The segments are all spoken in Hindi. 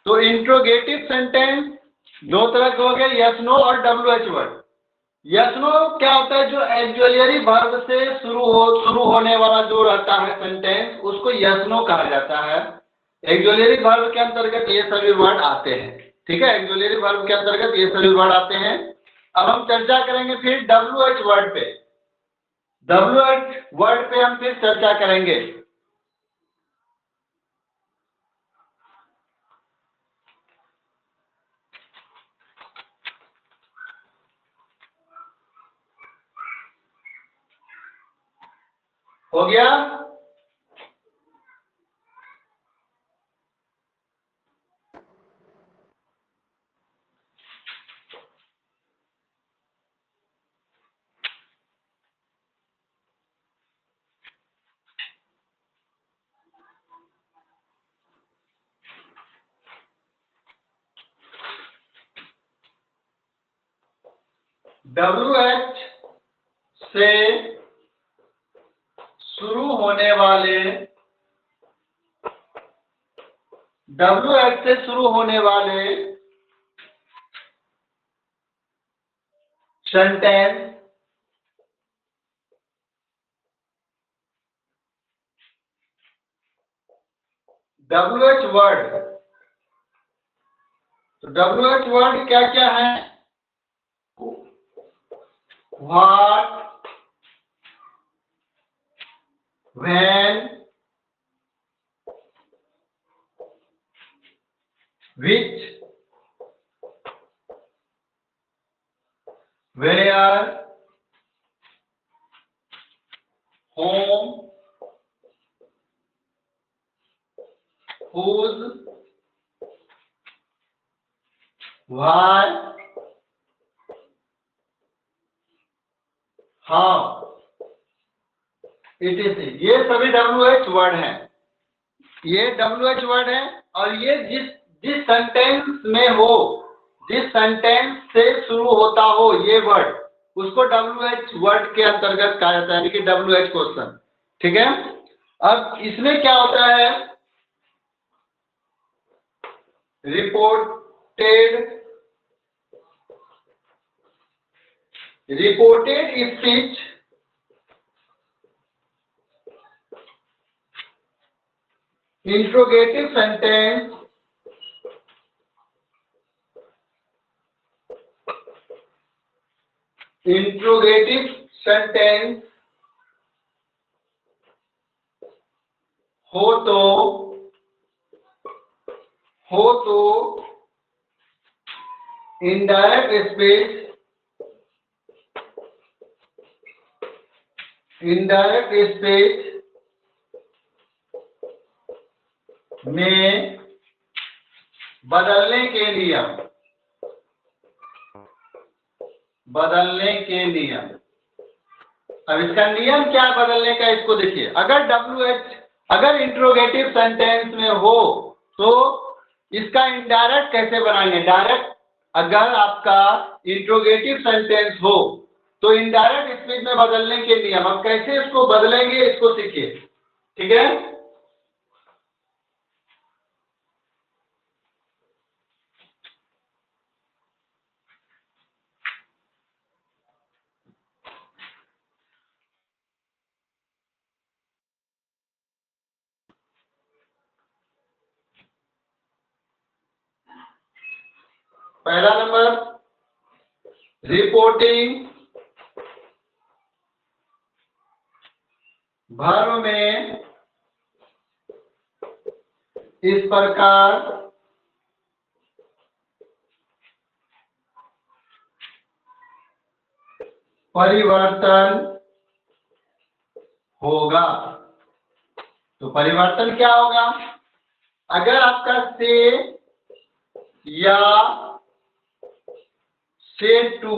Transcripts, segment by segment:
तो इंट्रोगेटिव सेंटेंस दो तरह के हो गए, यस नो और WH वर्ड। यस नो क्या होता है, जो एक्जुअलियरी वर्ब से शुरू होने वाला जो रहता है सेंटेंस, उसको यस नो कहा जाता है। एक्जुअलियरी वर्ब के अंतर्गत ये सभी वर्ड आते हैं। ठीक है, एक्जुअलियरी वर्ब के अंतर्गत ये सभी वर्ड आते हैं। अब हम चर्चा करेंगे फिर WH वर्ड पे। WH वर्ड पे हम फिर चर्चा करेंगे। हो गया? WH से शुरू होने वाले WH से शुरू होने वाले सेंटेंस WH वर्ड, तो WH वर्ड क्या क्या है? What, when, which, where, whom, whose, why, how, etc. ये सभी WH वर्ड हैं। ये WH वर्ड है, और ये जिस सेंटेंस में हो, जिस सेंटेंस से शुरू होता हो ये वर्ड, उसको WH वर्ड के अंतर्गत कहा जाता है, यानी कि WH क्वेश्चन। ठीक है, अब इसमें क्या होता है? रिपोर्टेड स्पीच, इंट्रोगेटिव सेंटेंस, हो तो इनडायरेक्ट स्पीच में बदलने के नियम। अब इसका नियम क्या है बदलने का, इसको देखिए। अगर इंट्रोगेटिव सेंटेंस में हो तो इसका इनडायरेक्ट कैसे बनाएंगे? डायरेक्ट, अगर आपका इंट्रोगेटिव सेंटेंस हो तो इनडायरेक्ट स्पीच में बदलने के नियम, अब कैसे इसको बदलेंगे इसको सीखिए। ठीक है, पहला नंबर रिपोर्टिंग वर्ब में इस प्रकार परिवर्तन होगा। तो परिवर्तन क्या होगा? अगर आपका से या से टू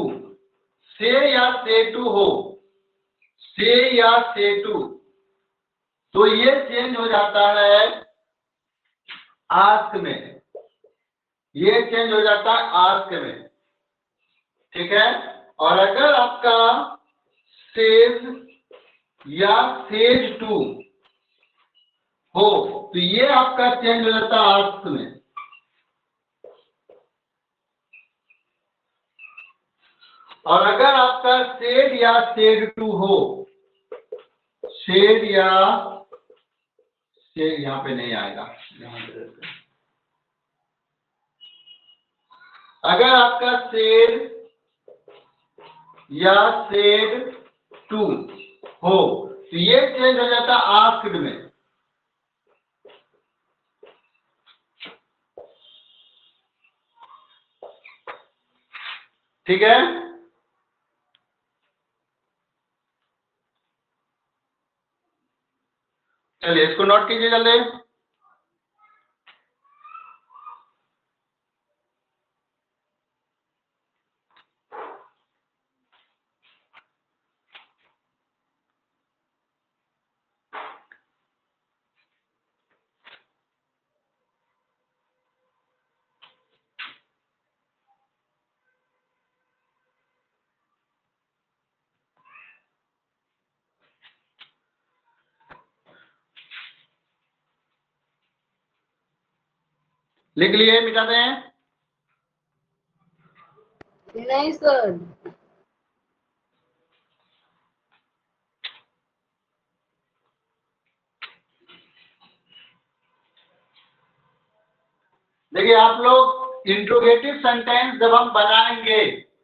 हो, से या से टू, तो ये चेंज हो जाता है आस्क में, ये चेंज हो जाता है आस्क में। ठीक है, और अगर आपका सेज या सेज टू हो तो ये आपका चेंज हो जाता है आस्क में। और अगर आपका सेड या सेड टू हो, सेड या सेड यहां पे नहीं आएगा, यहां पे अगर आपका सेड या सेड टू हो तो ये चेंज हो जाता आस्क्ड में। ठीक है, चलिए इसको नोट कीजिए जल्दी। लिख लिए, मिटाते हैं? नहीं सर। देखिए आप लोग इंट्रोगेटिव सेंटेंस जब हम बनाएंगे,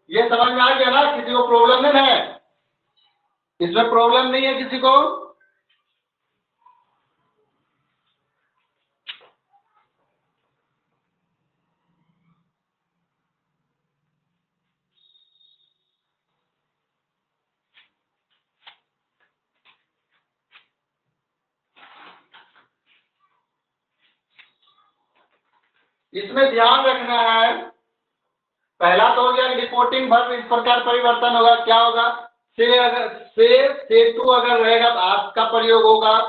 ये समझ में आ गया ना? किसी को प्रॉब्लम नहीं है? इसमें प्रॉब्लम नहीं है किसी को? इसमें ध्यान रखना है, पहला तो हो गया रिपोर्टिंग वर्ब इस प्रकार परिवर्तन होगा, क्या होगा? से अगर से टू अगर रहेगा तो आज का प्रयोग होगा,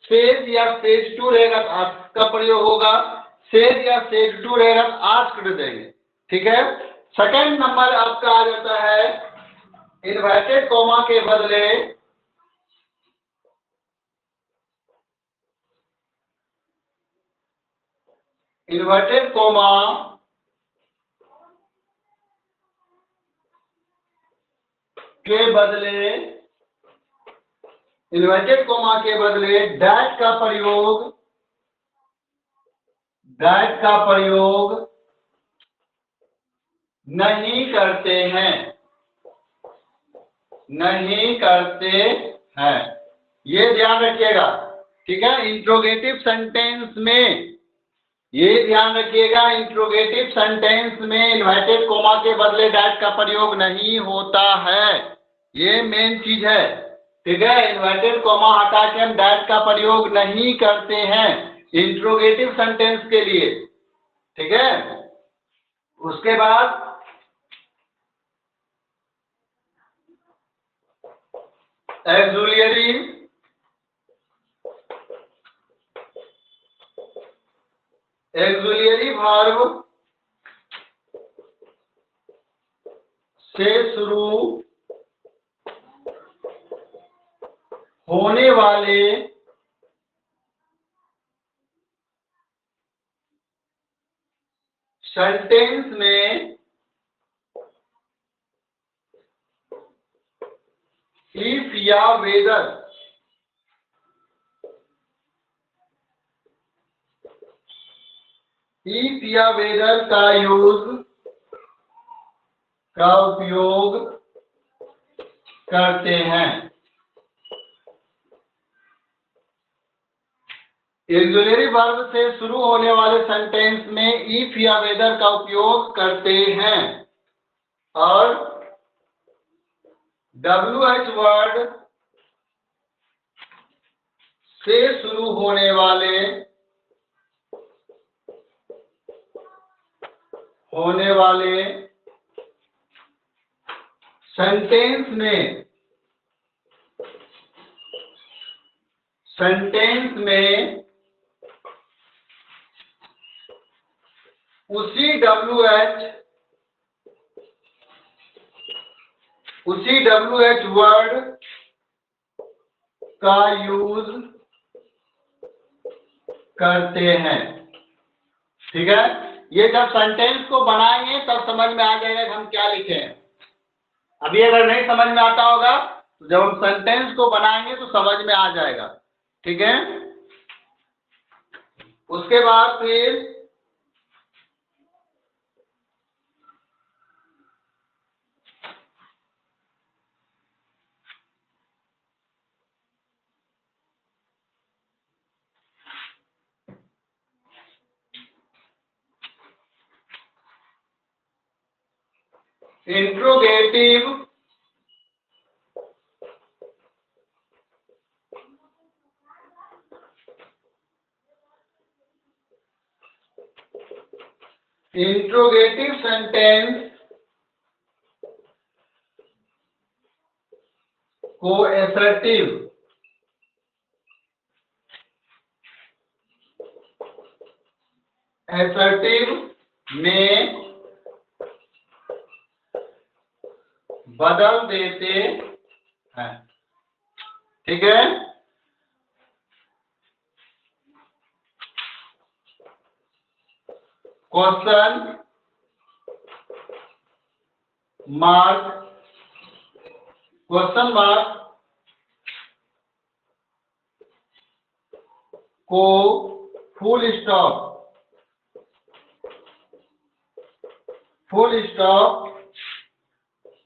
सेज या सेज टू रहेगा तो आज का प्रयोग होगा, सेज या सेज टू रहेगा तो आज कर देंगे। ठीक है, सेकंड नंबर आपका आ जाता है इन्वर्टेड कॉमा के बदले इन्वर्टेड कॉमा के बदले इन्वर्टेड कॉमा के बदले दैट का प्रयोग नहीं करते हैं, नहीं करते हैं, ये ध्यान रखिएगा। ठीक है, इंट्रोगेटिव सेंटेंस में ये ध्यान रखिएगा, इंट्रोगेटिव सेंटेंस में इन्वर्टेड कॉमा के बदले डैट का प्रयोग नहीं होता है, ये मेन चीज है। ठीक है, इन्वर्टेड कॉमा हटा के हम डैट का प्रयोग नहीं करते हैं इंट्रोगेटिव सेंटेंस के लिए। ठीक है, उसके बाद एक्सुलियरी वर्ब से शुरू होने वाले सेंटेंस में इफ या वेदर का उपयोग करते हैं। ऑक्सिलरी वर्ब से शुरू होने वाले सेंटेंस में इफ या वेदर का उपयोग करते हैं और WH वर्ड से शुरू होने वाले सेंटेंस में उसी WH वर्ड का यूज करते हैं। ठीक है, ये जब सेंटेंस को बनाएंगे तब समझ में आ जाएगा कि हम क्या लिखे हैं। अभी अगर नहीं समझ में आता होगा तो जब हम सेंटेंस को बनाएंगे तो समझ में आ जाएगा, ठीक है। उसके बाद फिर इंट्रोगेटिव सेंटेंस को एसर्टिव में बदल देते हैं, ठीक है। क्वेश्चन मार्क को फुल स्टॉप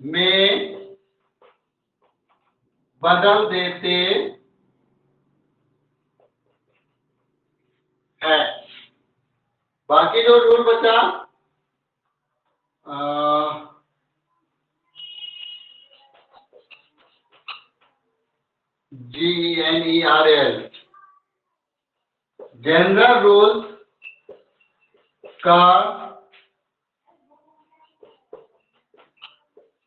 में बदल देते हैं। बाकी जो रूल बचा GENERAL जनरल रूल्स का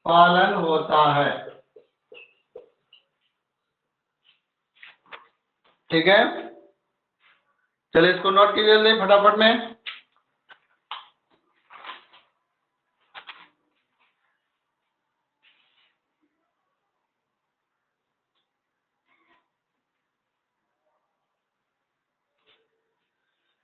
पालन होता है, ठीक है। चलिए इसको नोट कीजिए जल्दी फटाफट में।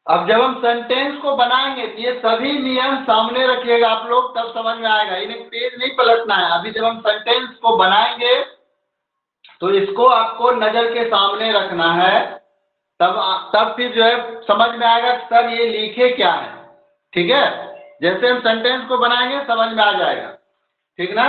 अब जब हम सेंटेंस को बनाएंगे तो ये सभी नियम सामने रखिएगा आप लोग, तब समझ में आएगा। इन्हें पेज नहीं पलटना है। अभी जब हम सेंटेंस को बनाएंगे तो इसको आपको नजर के सामने रखना है, तब फिर जो है समझ में आएगा सर ये लिखे क्या है, ठीक है। जैसे हम सेंटेंस को बनाएंगे समझ में आ जाएगा, ठीक ना।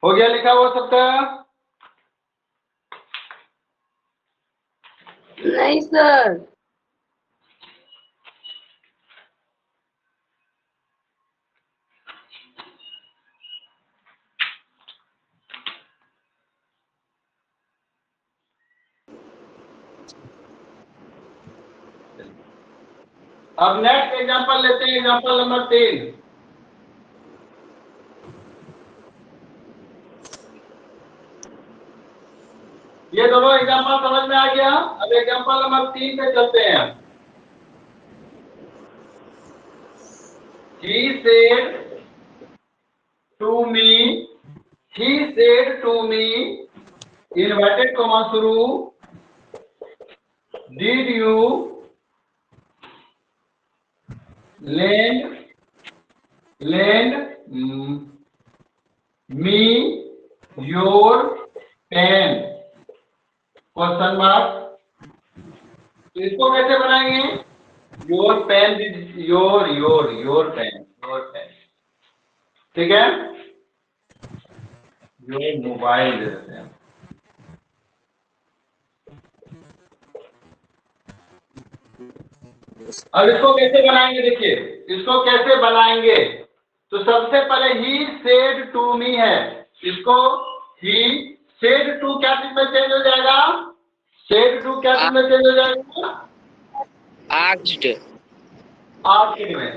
हो गया लिखा हो सकता है? नहीं सर। अब नेक्स्ट एग्जांपल लेते हैं, एग्जांपल नंबर 3। ये दोनों एग्जांपल समझ में आ गया। अब एग्जांपल नंबर 3 पे चलते हैं। He said to me, inverted comma शुरू, did you lend me your pen? Question mark. तो इसको कैसे बनाएंगे? योर पेन, योर पेन, ठीक है। योर मोबाइल दे देते हैं। अब इसको कैसे बनाएंगे? देखिए इसको कैसे बनाएंगे। तो सबसे पहले ही सेड टू मी है, इसको ही सेड टू क्या चीज में चेंज हो जाएगा? सेड टू क्या चीज में चेंज हो जाएगा? आस्क्ड में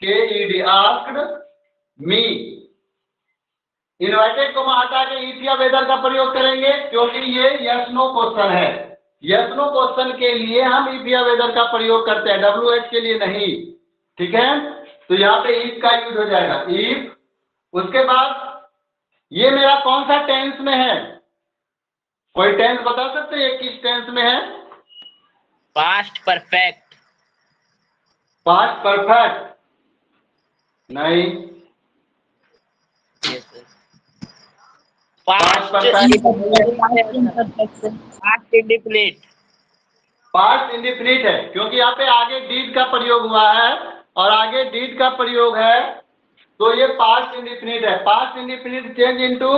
ASKED asked me. Inverted comma हटा के इफ या वेदर का प्रयोग करेंगे क्योंकि ये यस नो क्वेश्चन है। यस नो क्वेश्चन के लिए हम इफ या वेदर का प्रयोग करते हैं, WH के लिए नहीं, ठीक है। तो यहाँ पे इफ का यूज हो जाएगा, इफ। उसके बाद ये मेरा कौन सा टेंस में है? कोई टेंस बता सकते हैं किस टेंस में है? Past perfect. पास्ट परफेक्ट नहीं। Past indefinite. पास्ट इंडिफिनिट है क्योंकि यहाँ पे आगे डीड का प्रयोग हुआ है और आगे डीड का प्रयोग है, तो ये पास्ट इंडिफिनिट है। Past indefinite change into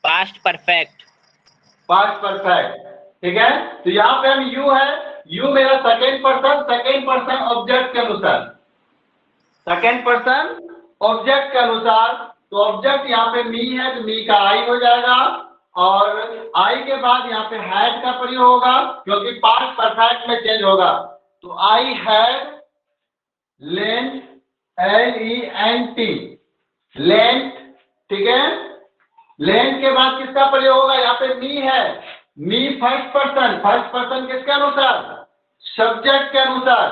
past perfect. Past perfect, ठीक है। तो यहाँ पे हम यू है, यू मेरा सेकेंड पर्सन ऑब्जेक्ट के अनुसार, सेकेंड पर्सन ऑब्जेक्ट के अनुसार, तो ऑब्जेक्ट यहाँ पे मी है तो मी का आई हो जाएगा और आई के बाद यहाँ पे हैड का प्रयोग होगा क्योंकि पास्ट परफेक्ट में चेंज होगा। तो I had lent, LENT, lent, ठीक है। लेंट के बाद किसका प्रयोग होगा? यहाँ पे मी है, मी फर्स्ट पर्सन किसके अनुसार? सब्जेक्ट के अनुसार।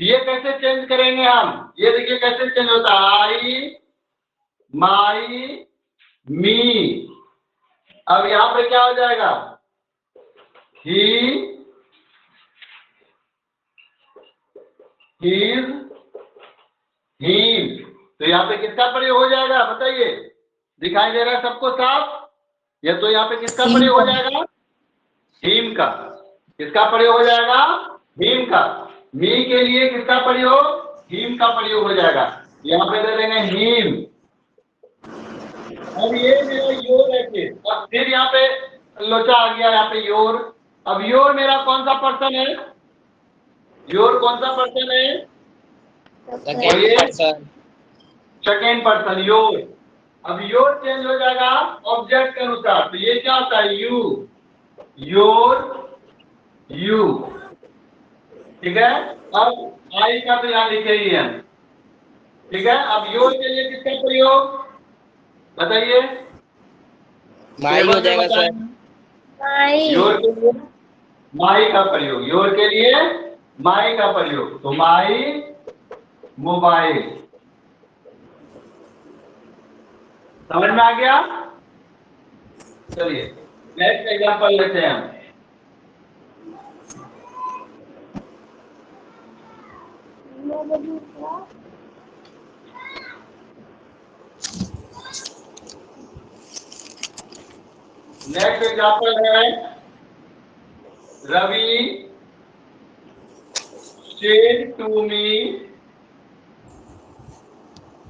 ये कैसे चेंज करेंगे हम? ये देखिए कैसे चेंज होता है, आई, माई, मी। अब यहां पे क्या हो जाएगा? ही, हिज, हिम। तो यहाँ पे किसका प्रयोग हो जाएगा बताइए? दिखाई दे रहा है सबको साफ? या तो यहाँ पे किसका प्रयोग हो जाएगा? हिम का। किसका प्रयोग हो जाएगा? हिम का। मी के लिए किसका प्रयोग? हिम का प्रयोग हो जाएगा। यहाँ पे दे देंगे हिम। अब ये मेरा योर है फिर यहाँ पे लोचा आ गया यहाँ पे योर। अब योर मेरा कौन सा पर्सन है? योर कौन सा पर्सन है? Second person your. अब योर चेंज हो जाएगा ऑब्जेक्ट के अनुसार, तो ये क्या होता है? यू, योर, यू, ठीक है। अब आई का तो यहाँ लिखे ही है, ठीक है। अब योर के लिए किसका प्रयोग बताइए? माई हो जाएगा सर। योर के लिए माई का प्रयोग, योर के लिए माई का प्रयोग, तो माई मोबाइल। समझ में आ गया? चलिए नेक्स्ट एग्जांपल लेते हैं हम। नेक्स्ट एग्जांपल है Ravi said to me,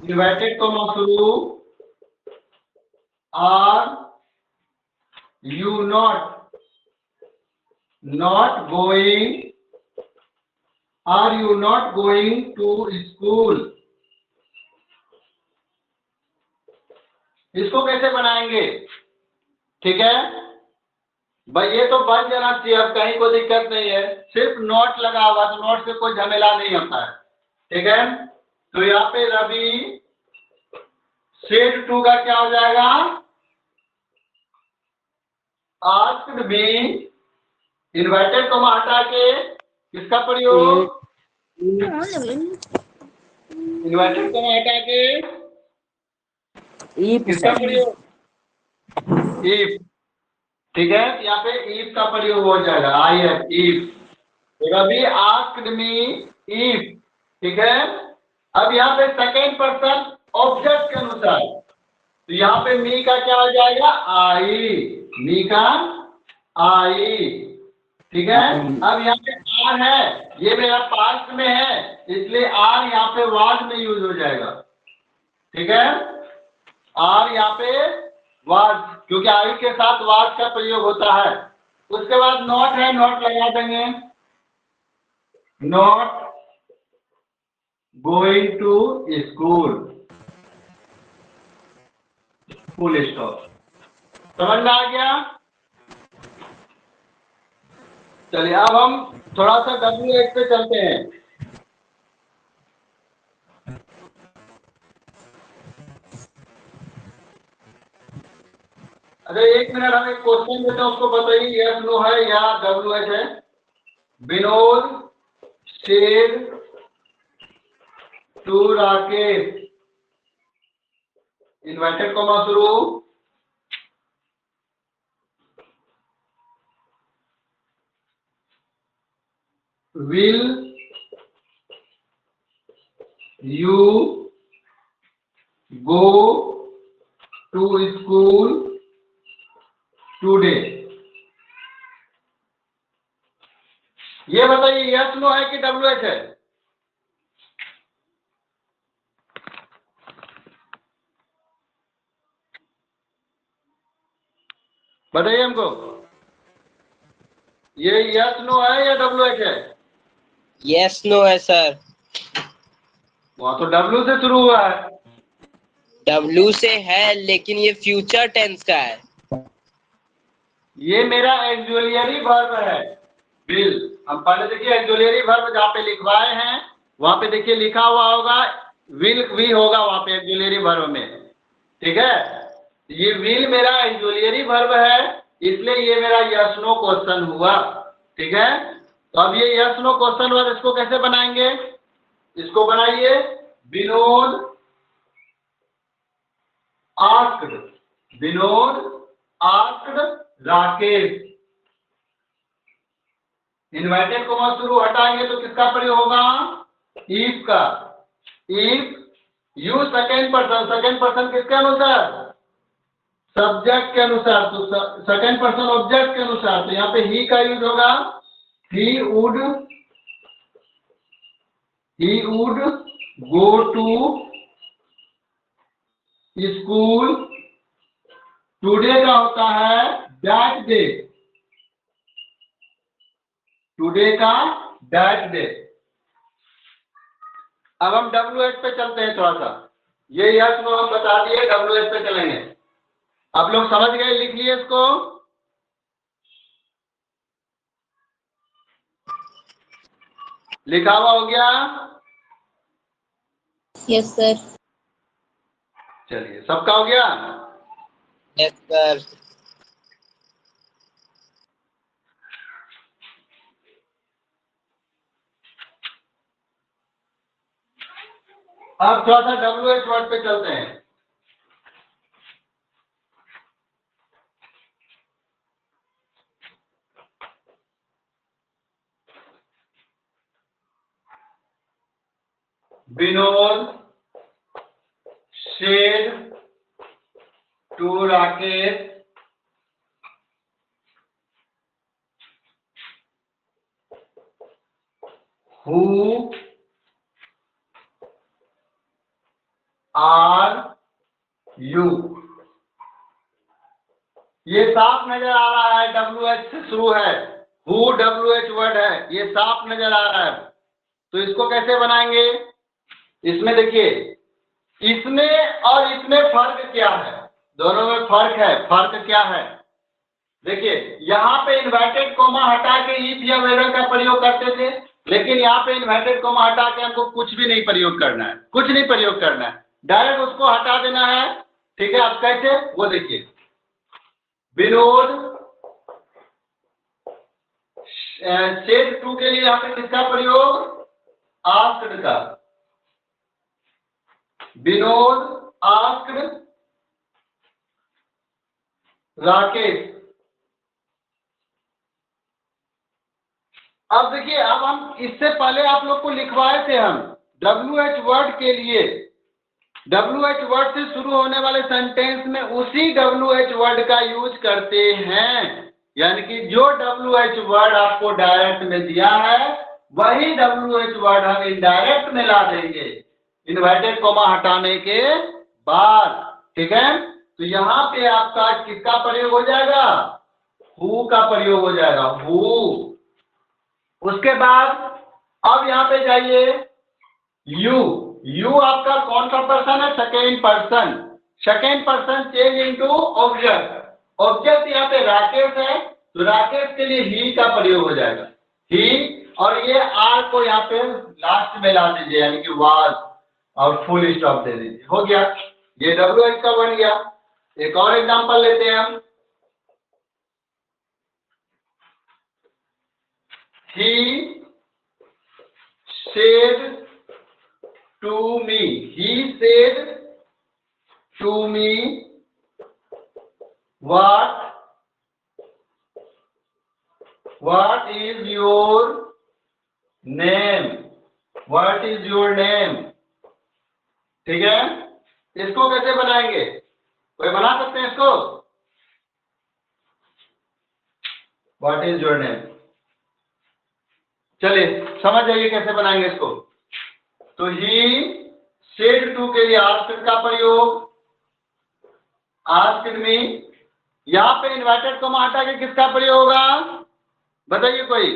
invited to Masuru, are you not going, are you not going to school? इसको कैसे बनाएंगे? ठीक है भाई, ये तो बन जाना चाहिए, अब कहीं कोई दिक्कत नहीं है। सिर्फ नोट लगा हुआ तो नोट से कोई झमेला नहीं होता है, ठीक है। तो यहाँ पे रवि सेड टू का क्या हो जाएगा? आस्क्ड मी, इन्वाइटेड को हटा के किसका प्रयोग? इन्वाइटेड को हटा के किसका प्रयोग? इफ, ठीक है। यहाँ पे इफ का प्रयोग हो जाएगा, I F, if. Ravi asked me if, ठीक है। अब यहाँ पे सेकेंड पर्सन ऑब्जेक्ट के अनुसार, तो यहाँ पे मी का क्या हो जाएगा? आई, मी का आई, ठीक है। अब यहाँ पे आर है, ये मेरा पास्ट में है इसलिए आर यहाँ पे वाज में यूज हो जाएगा, ठीक है। आर यहाँ पे वाज, क्योंकि आई के साथ वाज का प्रयोग होता है। उसके बाद नॉट है, नॉट लगा देंगे, not going to school, full stop. समझ में आ गया? चलिए अब हम थोड़ा सा W8 पे चलते हैं। अरे एक मिनट, हम एक क्वेश्चन देते हैं, उसको बताइए यस नो है या WH है। Vinod said to Rakesh inverted comma शुरू, will you go to school today? ये बताइए यस नो है कि डब्ल्यू एच है? बताइए हमको, ये यस नो है या डब्ल्यू एच है? यस नो है सर। वहां तो डब्ल्यू से शुरू हुआ है। डब्ल्यू से है लेकिन ये फ्यूचर टेंस का है। ये मेरा एक्सुअलियरी वर्ब है विल। हम पहले देखिए एक्सुअलियरी वर्ब जहाँ पे लिखवाए हैं वहां पे देखिए लिखा हुआ होगा विल भी होगा वहां पे एक्सुअलियरी वर्ब में, ठीक है। ये विल मेरा एक्सुअलियरी वर्ब है, इसलिए ये मेरा यस नो क्वेश्चन हुआ, ठीक है। तो अब ये यस नो क्वेश्चन हुआ, इसको कैसे बनाएंगे? इसको बनाइए, Vinod asked, Vinod asked Rakesh. Inverted comma शुरू हटाएंगे तो किसका प्रयोग होगा? इफ का। इफ यू सेकेंड पर्सन किसके अनुसार? सब्जेक्ट के अनुसार, तो सेकेंड पर्सन ऑब्जेक्ट के अनुसार, तो यहाँ पे ही का यूज होगा, he would go to school today का होता है दैट डे, टुडे का दैट डे। अब हम डब्ल्यू एच पे चलते हैं थोड़ा सा, ये यस नो हम बता दिए, डब्ल्यू एच पे चलेंगे। आप लोग समझ गए, लिख लिए इसको। लिखा हुआ हो गया? Yes sir. चलिए, सबका हो गया? Yes sir. अब थोड़ा सा डब्ल्यू एच वर्ड पे चलते हैं। Vinod said to Rakesh who are you? ये साफ नजर आ रहा है, डब्ल्यू एच से शुरू है, हु डब्ल्यू एच वर्ड है, ये साफ नजर आ रहा है। तो इसको कैसे बनाएंगे? इसमें देखिए, इसमें और इसमें फर्क क्या है? दोनों में फर्क है, फर्क क्या है? देखिए, यहाँ पे इन्वर्टेड कोमा हटा के इफ या वेदर का प्रयोग करते थे, लेकिन यहाँ पे इन्वर्टेड कोमा हटा के हमको कुछ भी नहीं प्रयोग करना है, कुछ नहीं प्रयोग करना है, डायरेक्ट उसको हटा देना है, ठीक है। अब कैसे, वो देखिए, विनोद सेड टू के लिए यहाँ पे किसका प्रयोग? आस्क्ड का। विनोद आस्क्ड राकेश। अब देखिए, अब हम इससे पहले आप लोग को लिखवाए थे हम डब्ल्यू एच वर्ड के लिए, डब्ल्यू एच वर्ड से शुरू होने वाले सेंटेंस में उसी डब्ल्यू एच वर्ड का यूज करते हैं, यानी कि जो डब्ल्यू एच वर्ड आपको डायरेक्ट में दिया है वही डब्ल्यू एच वर्ड हम इनडायरेक्ट में ला देंगे इन्वर्टेड कोमा हटाने के बाद, ठीक है। तो यहाँ पे आपका किसका प्रयोग हो जाएगा? हु का प्रयोग हो जाएगा, हु। उसके बाद अब यहाँ पे जाइए, यू आपका कौन सा पर्सन है? Second person. Second person change into object. Object यहाँ पे राकेश है, तो राकेश के लिए ही का प्रयोग हो जाएगा, ही। और ये आर को यहाँ पे लास्ट में ला दीजिए, यानी कि वाज, और फुल स्टॉप दे दीजिए, हो गया। ये डब्ल्यू एच का बन गया। एक और एग्जांपल लेते हैं हम, he said to me, he said to me what is your name, what is your name। ठीक है, इसको कैसे बनाएंगे, कोई बना सकते हैं इसको, what is your name। चलिए समझ जाइए कैसे बनाएंगे इसको। तो ही सेड टू के लिए आस्क्ड का प्रयोग, आस्क्ड मी, यहां पे इन्वर्टेड कॉमा हटा के किसका प्रयोग होगा, बताइए कोई।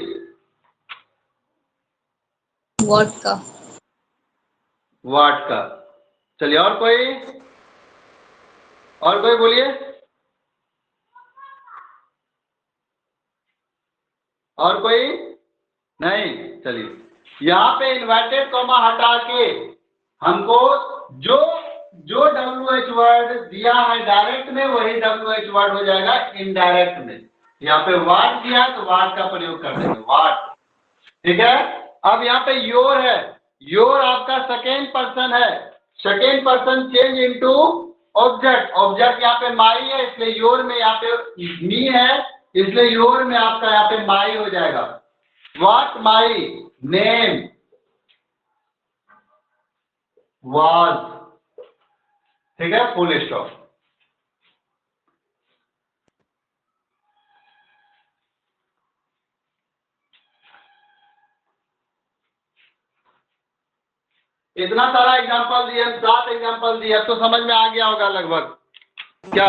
व्हाट का। व्हाट का। चलिए और कोई बोलिए, और कोई नहीं। चलिए यहाँ पे इन्वर्टेड कॉमा हटा के हमको जो WH वर्ड दिया है डायरेक्ट में वही WH वर्ड हो जाएगा इनडायरेक्ट में। यहाँ पे वाट दिया तो वाट का प्रयोग कर देंगे, वाट। ठीक है, अब यहाँ पे योर है, योर आपका सेकेंड पर्सन है, second person change into object, object यहाँ पे माई है इसलिए योर में यहाँ पे मी है, इसलिए योर में आपका यहाँ पे माई हो जाएगा। What my name was. ठीक है, फुल स्टॉप। इतना सारा एग्जांपल दिए, 7 एग्जांपल दिए, अब तो समझ में आ गया होगा लगभग क्या।